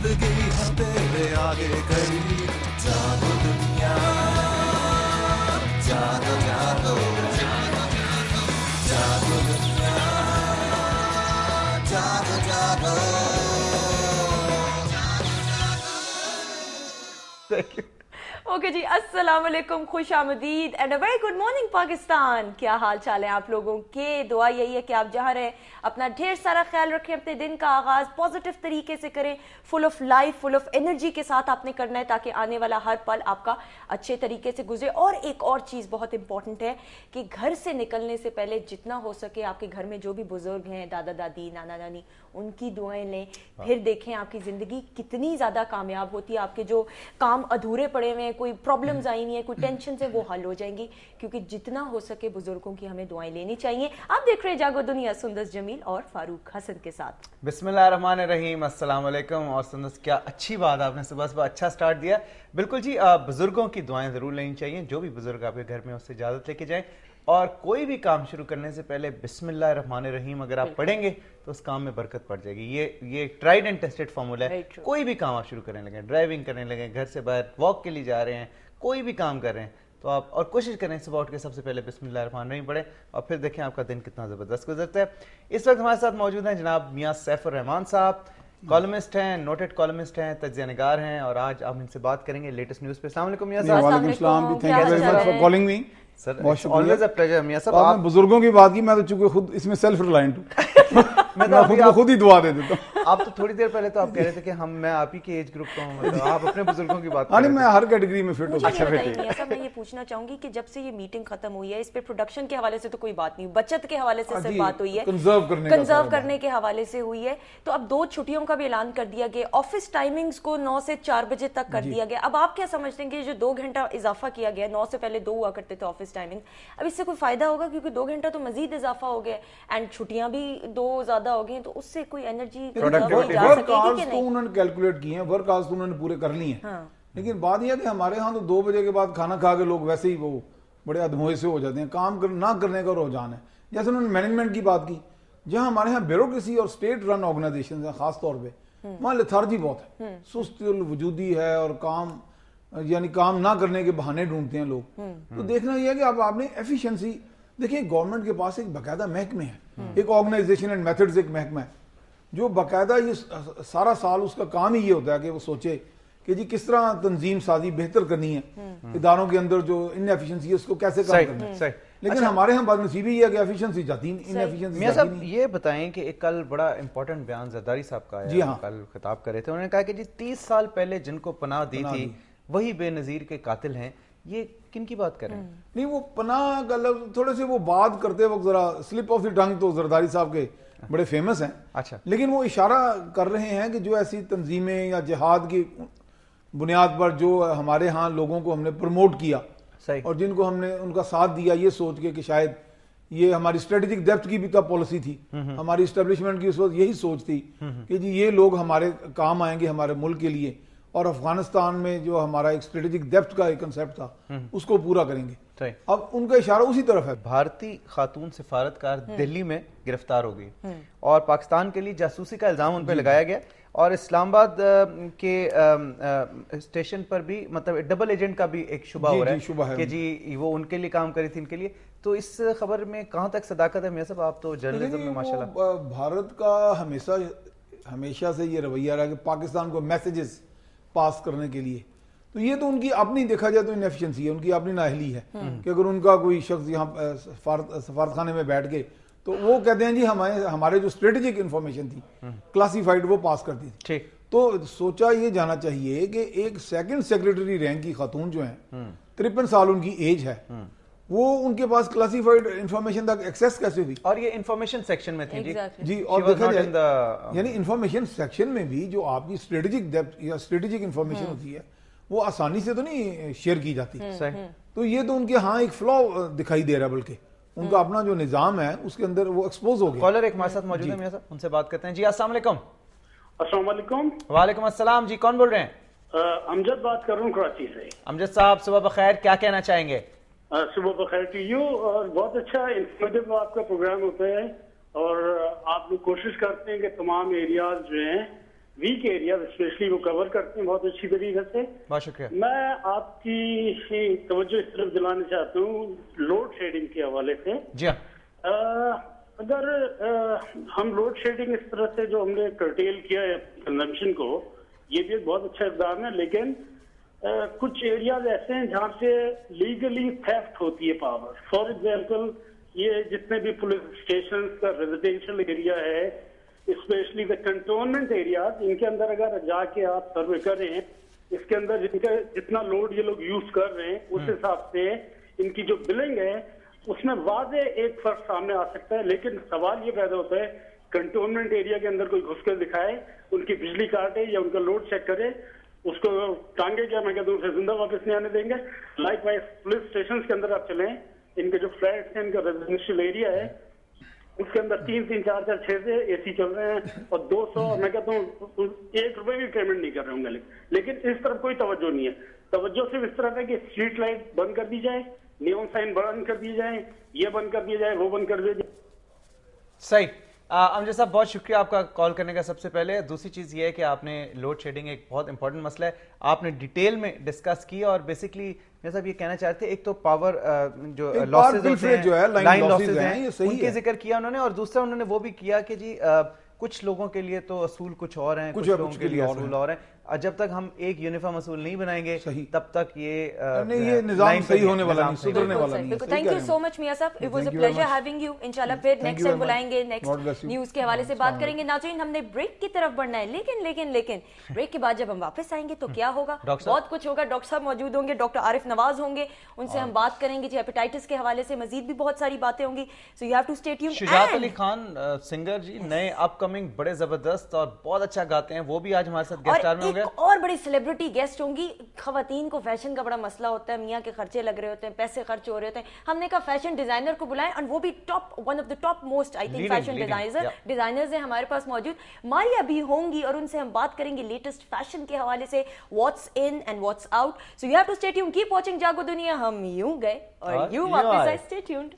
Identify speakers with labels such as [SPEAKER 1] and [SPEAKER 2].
[SPEAKER 1] जिंदगी है तेरे आगे खड़ी, जानो दुनिया जानो जानो जानो दुनिया जानो जानो।
[SPEAKER 2] ओके जी, अस्सलाम वालेकुम, खुश आमदीद and a very good morning Pakistan. क्या हाल चाल है आप लोगों के? दुआ यही है कि आप जहाँ रहें अपना ढेर सारा ख्याल रखें, अपने दिन का आगाज पॉजिटिव तरीके से करें, full of life, full of energy के साथ आपने करना है ताकि आने वाला हर पल आपका अच्छे तरीके से गुजरे। और एक और चीज़ बहुत इंपॉर्टेंट है कि घर से निकलने से पहले जितना हो सके आपके घर में जो भी बुजुर्ग हैं, दादा दादी, नाना नानी, उनकी दुआएं लें। फिर देखें आपकी ज़िंदगी कितनी ज़्यादा कामयाब होती है। आपके जो काम अधूरे पड़े हुए हैं, कोई प्रॉब्लम्स आई नहीं है, कोई टेंशन से वो हल हो जाएंगी, क्योंकि जितना हो सके बुजुर्गों की हमें दुआएं लेनी चाहिए। आप देख रहे हैं जागो दुनिया सुंदस जमील और फारूक हसन के साथ।
[SPEAKER 3] बिस्मिल्लाहिर्रहमानिर्रहीम, अस्सलाम वालेकुम। और सुंदस, क्या अच्छी बात, आपने सुबह अच्छा स्टार्ट दिया। बिल्कुल जी, बुजुर्गों की दुआएं ज़रूर लेनी चाहिए। जो भी बुजुर्ग आपके घर में उससे इजाज़त लेके जाएं, और कोई भी काम शुरू करने से पहले बिस्मिल्लाहिर्रहमानिर्रहीम अगर आप पढ़ेंगे तो उस काम में बरकत पड़ जाएगी। ये ट्राइड एंड टेस्टेड फार्मूला है। कोई भी काम आप शुरू करने लगे, ड्राइविंग करने लगे, घर से बाहर वॉक के लिए जा रहे हैं, कोई भी काम कर रहे हैं, तो आप और कोशिश करें सुबह उठ के सबसे पहले बिस्मिल्लाहिर्रहमानिर्रहीम पढ़ें, और फिर देखें आपका दिन कितना ज़बरदस्त गुजरता है। इस वक्त हमारे साथ मौजूद हैं जनाब मियां सैफुर रहमान साहब, कॉलमिस्ट हैं, नोटेड कॉलमिस्ट हैं, तज्ज़िया निगार हैं, और आज हम इनसे बात करेंगे लेटेस्ट न्यूज़ पे। अस्सलाम वालेकुम मियां साहब।
[SPEAKER 4] वालेकुम सलाम, thank you very much for calling me
[SPEAKER 3] sir, always a pleasure. मियां साहब,
[SPEAKER 4] आपने बुजुर्गों की बात की, मैं तो चूंकि खुद इसमें सेल्फ रिलायंट हूँ मैं खुद ही दुआ दे देता हूँ।
[SPEAKER 3] आप तो थोड़ी देर पहले तो आप कह रहे थे कि मैं आप ही के एज ग्रुप का हूँ, मतलब आप अपने बुजुर्गों की बात
[SPEAKER 4] कर रहे थे। मैं हर कैटेगरी में फिट हूँ।
[SPEAKER 2] अच्छा बताइए, मैं ये पूछना चाहूंगी कि जब से ये मीटिंग खत्म हुई है, इस पे प्रोडक्शन के हवाले से तो कोई बात नहीं, बचत के हवाले से सिर्फ बात हुई है, कंजर्व करने के हवाले से हुई है। तो अब 2 छुट्टियों का भी ऐलान कर दिया गया, ऑफिस टाइमिंग्स को 9 से 4 बजे तक कर दिया गया। अब आप क्या समझते हैं कि जो 2 घंटा इजाफा किया गया, 9 से पहले 2 हुआ करते थे ऑफिस टाइमिंग, अब इससे कोई फायदा होगा? क्योंकि 2 घंटा तो मजीद इजाफा हो गया एंड छुट्टियां भी 2 ज्यादा हो गई, तो उससे कोई एनर्जी
[SPEAKER 4] उन्होंने कैलकुलेट किए हैं, वर्क आवर्स तो उन्होंने पूरे कर लिए हैं। लेकिन बात यह है कि हमारे यहाँ तो 2 बजे के बाद खाना खा के लोग वैसे ही वो बड़े अधमोए से हो जाते हैं, काम ना करने का रुझान है। जैसे उन्होंने मैनेजमेंट की बात की, जहाँ हमारे यहाँ ब्यूरोक्रेसी और स्टेट रन ऑर्गेनाइजेशन है खास तौर पे, वहाँ लेथार्जी बहुत है, सुस्त वजूदी है, और काम यानी काम ना करने के बहाने ढूंढते हैं लोग। तो देखना यह है कि आपने एफिशिएंसी देखिए, गवर्नमेंट के पास एक बाकायदा महकमे है, एक ऑर्गेनाइजेशन एंड मेथड्स एक महकमा है जो बाकायदा ये सारा साल उसका काम ही ये होता है कि वो सोचे कि जी किस तरह तंजीम साजी बेहतर करनी है, इदारों के अंदर जो इनएफिशिएंसी है उसको कैसे कम करना है। लेकिन अच्छा, हमारे यहाँ बदनसीबी ये है कि एफिशिएंसी जाती इनएफिशिएंसी।
[SPEAKER 3] मियां साहब, ये बताएं कि एक कल बड़ा इंपॉर्टेंट बयान जरदारी साहब का आया, हाँ, कल खिताब कर रहे थे, उन्होंने कहा कि जी 30 साल पहले जिनको पनाह दी थी वही बेनजीर के कातिल हैं। ये किन की बात कर रहे हैं?
[SPEAKER 4] नहीं, वो पनाह का लफ्ज़ थोड़े से वो बात करते वक्त जरा स्लिप ऑफ द टंग तो जरदारी साहब के बड़े फेमस हैं।
[SPEAKER 3] अच्छा,
[SPEAKER 4] लेकिन वो इशारा कर रहे हैं कि जो ऐसी तंजीमें या जिहाद की बुनियाद पर जो हमारे यहाँ लोगों को हमने प्रमोट किया और जिनको हमने उनका साथ दिया, ये सोच के कि शायद ये हमारी स्ट्रेटेजिक डेप्थ की भी तब पॉलिसी थी, हमारी एस्टेब्लिशमेंट की उस वक्त यही सोच थी कि जी ये लोग हमारे काम आएंगे हमारे मुल्क के लिए, और अफगानिस्तान में जो हमारा एक स्ट्रेटेजिक डेप्थ का एक कंसेप्ट था उसको पूरा करेंगे। अब उनका इशारा उसी तरफ है।
[SPEAKER 3] भारतीय खातून सिफारतकार दिल्ली में गिरफ्तार हो गई और पाकिस्तान के लिए जासूसी का इल्जाम उन पर लगाया गया, और इस्लामाबाद के स्टेशन पर भी मतलब डबल एजेंट का भी एक शुबा हो रहा है कि जी वो उनके लिए काम करी थी, इनके लिए। तो इस खबर में कहाँ तक सदाकत है मियां साहब? आप तो जर्नलिज्म में माशाल्लाह।
[SPEAKER 4] भारत का हमेशा से ये रवैया रहा कि पाकिस्तान को मैसेजेस पास करने के लिए, तो ये तो उनकी अपनी देखा जाए तो इनएफिशिएंसी है, उनकी अपनी नाअहली है कि अगर उनका कोई शख्स यहाँ सफारत खाने में बैठ गए तो वो कहते हैं जी हमारे जो स्ट्रेटेजिक इंफॉर्मेशन थी क्लासिफाइड वो पास कर दी थी। तो सोचा ये जाना चाहिए कि एक सेकंड सेक्रेटरी रैंक की खातून जो है 53 साल उनकी एज है, वो उनके पास क्लासिफाइड इंफॉर्मेशन तक एक्सेस कैसे हुई?
[SPEAKER 3] और ये इंफॉर्मेशन सेक्शन में थी
[SPEAKER 4] जी। और देखा जाए यानी इंफॉर्मेशन सेक्शन में भी जो आपकी स्ट्रेटेजिक डेप्थ या स्ट्रेटेजिक इंफॉर्मेशन होती है वो आसानी से तो नहीं शेयर की जाती। तो ये तो उनके यहाँ एक फ्लॉ दिखाई दे रहा है, बल्कि उनका अपना जो निजाम है उसके अंदर वो एक्सपोज हो गया।
[SPEAKER 3] कॉलर एक हमारे साथ मौजूद है मियां साहब, उनसे बात करते हैं। जी अस्सलाम वालेकुम।
[SPEAKER 5] अस्सलाम वालेकुम।
[SPEAKER 3] वालेकुम अस्सलाम। जी कौन बोल रहे हैं?
[SPEAKER 5] अमजद बात कर रहा हूँ कराची से।
[SPEAKER 3] अमजद साहब सुबह बखैर, क्या कहना चाहेंगे?
[SPEAKER 5] सुबह बखैर टू यू। और बहुत अच्छा इंफॉर्मेटिव आपका प्रोग्राम होता है, और आप लोग कोशिश करते हैं कि तमाम एरियाज जो हैं वीक एरिया स्पेशली वो कवर करते हैं बहुत अच्छी तरीके से।
[SPEAKER 3] बहुत शुक्रिया।
[SPEAKER 5] मैं आपकी तवज्जो इस तरफ दिलाना चाहता हूँ लोड शेडिंग के हवाले से।
[SPEAKER 3] जी हाँ,
[SPEAKER 5] अगर हम लोड शेडिंग इस तरह से जो हमने कर्टेल किया है कंजम्पशन को, ये भी एक बहुत अच्छा इकदाम है, लेकिन कुछ एरियाज ऐसे हैं जहाँ से लीगली थेफ्ट होती है पावर। फॉर एग्जांपल ये जितने भी पुलिस स्टेशन का रेजिडेंशियल एरिया है, स्पेशली द कंटोनमेंट एरियाज, इनके अंदर अगर जाके आप सर्वे करें, इसके अंदर जितना लोड ये लोग यूज कर रहे हैं उस हिसाब से इनकी जो बिलिंग है उसमें वाजे एक फर्क सामने आ सकता है। लेकिन सवाल ये पैदा होता है कंटोनमेंट एरिया के अंदर कोई घुसकर दिखाए, उनकी बिजली काटे या उनका लोड चेक करे, उसको टांगे क्या मैं कहता हूँ उसे जिंदा वापस नहीं आने देंगे। लाइक वाइज पुलिस स्टेशन के अंदर आप चलें, इनके जो फ्लैट्स हैं, इनका रेजिडेंशियल एरिया है, उसके अंदर 3-3, 4-4, 6 से एसी चल रहे हैं और 200 मैं कहता हूँ 1 रुपए भी पेमेंट नहीं कर रहे होंगे। लेकिन इस तरफ कोई तवज्जो नहीं है। तवज्जो सिर्फ इस तरफ है कि स्ट्रीट लाइट बंद कर दी जाए, नियॉन साइन बंद कर दिए जाए, ये बंद कर दिया जाए, वो बंद कर दिया जाए।
[SPEAKER 3] सही। अमजद साहब बहुत शुक्रिया आपका कॉल करने का। सबसे पहले दूसरी चीज़ ये है कि आपने लोड शेडिंग एक बहुत इंपॉर्टेंट मसला है, आपने डिटेल में डिस्कस किया और बेसिकली मेरे साहब ये कहना चाहते हैं, एक तो पावर जो लॉसेज होते हैं,
[SPEAKER 4] जो है लाइन लॉसेज हैं, ये सही
[SPEAKER 3] उनके
[SPEAKER 4] है,
[SPEAKER 3] जिक्र किया उन्होंने, और दूसरा उन्होंने वो भी किया कि जी कुछ लोगों के लिए तो असूल कुछ और हैं, कुछ लोगों के लिए असूल और हैं, और जब तक हम एक यूनिफॉर्म असूल नहीं बनाएंगे तब तक ये
[SPEAKER 4] निजाम सही होने वाला नहीं, सुधरने वाला नहीं।
[SPEAKER 2] थैंक यू सो मच मियां साहब, it was a pleasure having you. इंशाल्लाह फिर नेक्स्ट टाइम बुलाएंगे, नेक्स्ट न्यूज के हवाले से बात करेंगे। नाज़रीन, हमने ब्रेक की तरफ बढ़ना है, लेकिन ब्रेक के बाद जब हम वापस आएंगे तो क्या होगा, बहुत कुछ होगा। डॉक्टर साहब मौजूद होंगे, डॉक्टर आरिफ नवाज होंगे, उनसे हम बात करेंगे जी हेपेटाइटिस के हवाले से, मजीद भी बहुत सारी बातें होंगी। So you have to stay tuned.
[SPEAKER 3] Shujaat Ali Khan singer ji नए अपकमिंग बड़े जबरदस्त और बहुत अच्छा गाते हैं, वो भी आज हमारे साथ गेस्ट स्टार में होंगे।
[SPEAKER 2] और बड़ी सेलिब्रिटी गेस्ट होंगी। खवातीन को फैशन का बड़ा मसला होता है, मियाँ के खर्चे लग रहे होते हैं, पैसे खर्च हो रहे होते हैं, हमने कहा फैशन डिजाइनर को बुलाएं, और वो भी top one of the top most I think fashion designers हैं हमारे पास मौजूद। मारिया भी होंगी और उनसे हम बात करेंगे लेटेस्ट फैशन के हवाले से, what's in and what's out. So you have to stay tuned, keep watching Jaago Duniya. हम यूं गए और यूं वापस आए, स्टे ट्यून्ड।